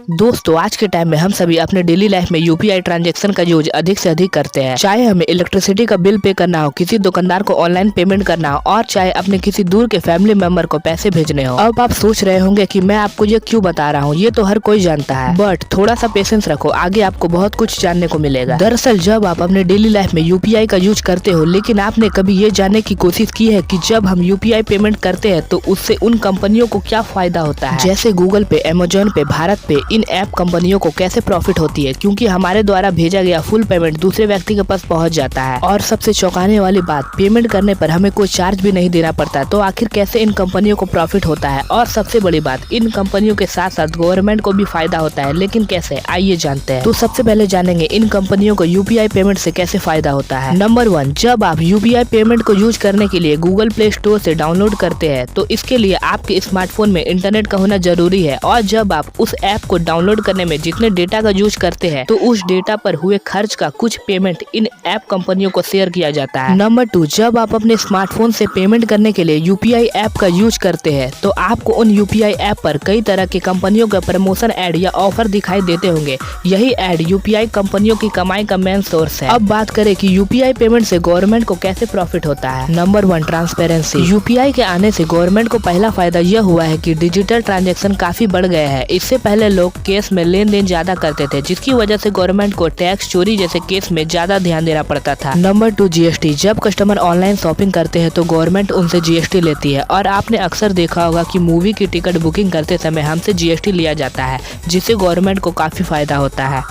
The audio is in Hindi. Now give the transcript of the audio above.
दोस्तों आज के टाइम में हम सभी अपने डेली लाइफ में यूपीआई ट्रांजैक्शन का यूज अधिक से अधिक करते हैं। चाहे हमें इलेक्ट्रिसिटी का बिल पे करना हो, किसी दुकानदार को ऑनलाइन पेमेंट करना हो और चाहे अपने किसी दूर के फैमिली मेंबर को पैसे भेजने हो। अब आप सोच रहे होंगे कि मैं आपको ये क्यों बता रहा हूँ, ये तो हर कोई जानता है, बट थोड़ा सा पेशेंस रखो, आगे आपको बहुत कुछ जानने को मिलेगा। दरअसल जब आप अपने डेली लाइफ में यूपीआई का यूज करते हो, लेकिन आपने कभी ये जानने की कोशिश की है कि जब हम यूपीआई पेमेंट करते हैं तो उससे उन कंपनियों को क्या फायदा होता है, जैसे गूगल पे, अमेजोन पे, भारत पे, इन ऐप कंपनियों को कैसे प्रॉफिट होती है, क्योंकि हमारे द्वारा भेजा गया फुल पेमेंट दूसरे व्यक्ति के पास पहुंच जाता है। और सबसे चौंकाने वाली बात, पेमेंट करने पर हमें कोई चार्ज भी नहीं देना पड़ता। तो आखिर कैसे इन कंपनियों को प्रॉफिट होता है, और सबसे बड़ी बात, इन कंपनियों के साथ साथ गवर्नमेंट को भी फायदा होता है, लेकिन कैसे, आइए जानते हैं। तो सबसे पहले जानेंगे इन कंपनियों को यूपीआई पेमेंट से कैसे फायदा होता है। नंबर 1, जब आप यूपीआई पेमेंट को यूज करने के लिए गूगल प्ले स्टोर से डाउनलोड करते हैं तो इसके लिए आपके स्मार्टफोन में इंटरनेट का होना जरूरी है। और जब आप उस ऐप को डाउनलोड करने में जितने डेटा का यूज करते हैं तो उस डेटा पर हुए खर्च का कुछ पेमेंट इन ऐप कंपनियों को शेयर किया जाता है। नंबर 2, जब आप अपने स्मार्टफोन से पेमेंट करने के लिए यूपीआई ऐप का यूज करते हैं तो आपको उन यूपीआई ऐप पर कई तरह की कंपनियों का प्रमोशन ऐड या ऑफर दिखाई देते होंगे। यही ऐड यूपीआई कंपनियों की कमाई का मेन सोर्स है। अब बात करें कि यूपीआई पेमेंट से गवर्नमेंट को कैसे प्रॉफिट होता है। Number 1, transparency. यूपीआई के आने से गवर्नमेंट को पहला फायदा यह हुआ है कि डिजिटल ट्रांजैक्शन काफी बढ़ गए हैं। इससे पहले लोग केस में लेन देन ज्यादा करते थे, जिसकी वजह से गवर्नमेंट को टैक्स चोरी जैसे केस में ज्यादा ध्यान देना पड़ता था। Number 2, GST. जब कस्टमर ऑनलाइन शॉपिंग करते हैं तो गवर्नमेंट उनसे जीएसटी लेती है, और आपने अक्सर देखा होगा कि मूवी की टिकट बुकिंग करते समय हमसे जीएसटी लिया जाता है, जिससे गवर्नमेंट को काफी फायदा होता है।